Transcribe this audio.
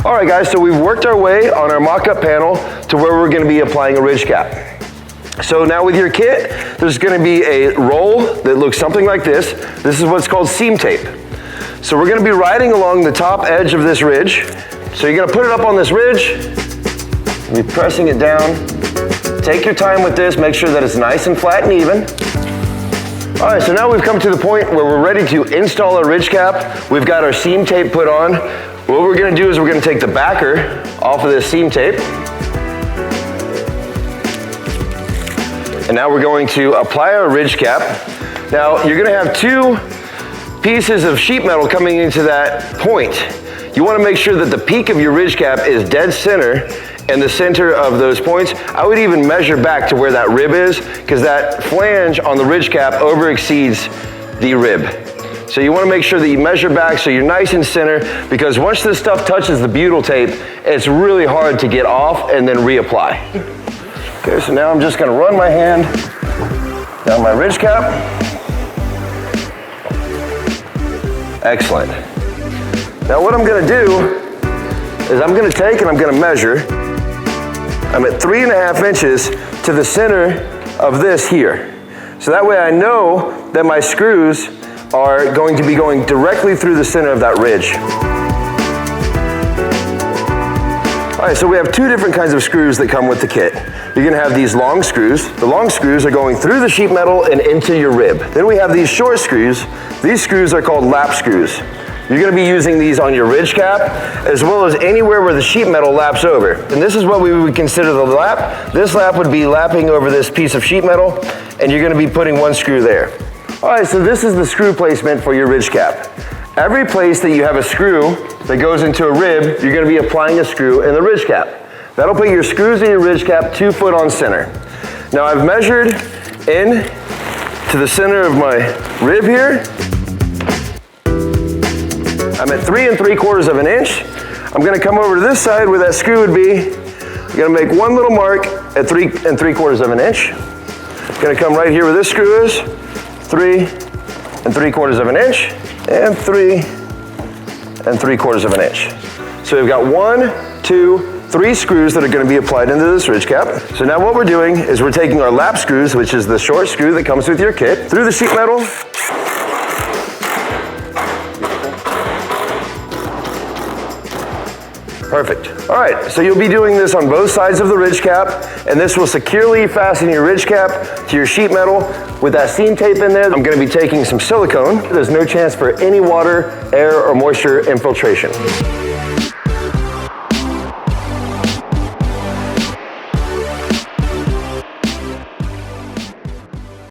All right guys, so we've worked our way on our mock-up panel to where we're gonna be applying a ridge cap. So now with your kit, there's gonna be a roll that looks something like this. This is what's called seam tape. So we're gonna be riding along the top edge of this ridge. So you're gonna put it up on this ridge, be pressing it down. Take your time with this, make sure that it's nice and flat and even. All right, so now we've come to the point where we're ready to install our ridge cap. We've got our seam tape put on. What we're gonna do is we're gonna take the backer off of this seam tape. And now we're going to apply our ridge cap. Now, you're gonna have two pieces of sheet metal coming into that point. You wanna make sure that the peak of your ridge cap is dead center in the center of those points. I would even measure back to where that rib is, because that flange on the ridge cap over exceeds the rib. So you want to make sure that you measure back so you're nice and center, because once this stuff touches the butyl tape, it's really hard to get off and then reapply. Okay, so now I'm just going to run my hand down my ridge cap. Excellent. Now what I'm going to do is I'm going to take and I'm going to measure. I'm at 3.5 inches to the center of this here. So that way I know that my screws are going to be going directly through the center of that ridge. All right, so we have two different kinds of screws that come with the kit. You're gonna have these long screws. The long screws are going through the sheet metal and into your rib. Then we have these short screws. These screws are called lap screws. You're gonna be using these on your ridge cap, as well as anywhere where the sheet metal laps over. And this is what we would consider the lap. This lap would be lapping over this piece of sheet metal, and you're gonna be putting one screw there. All right, so this is the screw placement for your ridge cap. Every place that you have a screw that goes into a rib, you're gonna be applying a screw in the ridge cap. That'll put your screws in your ridge cap 2 foot on center. Now I've measured in to the center of my rib here. I'm at 3 3/4 of an inch. I'm gonna come over to this side where that screw would be. I'm gonna make one little mark at 3 3/4 of an inch. I'm gonna come right here where this screw is. 3 3/4 of an inch, and 3 3/4 of an inch. So we've got 1, 2, 3 screws that are going to be applied into this ridge cap. So now what we're doing is we're taking our lap screws, which is the short screw that comes with your kit, through the sheet metal. Perfect. All right, so you'll be doing this on both sides of the ridge cap, and this will securely fasten your ridge cap to your sheet metal with that seam tape in there. I'm gonna be taking some silicone. There's no chance for any water, air, or moisture infiltration.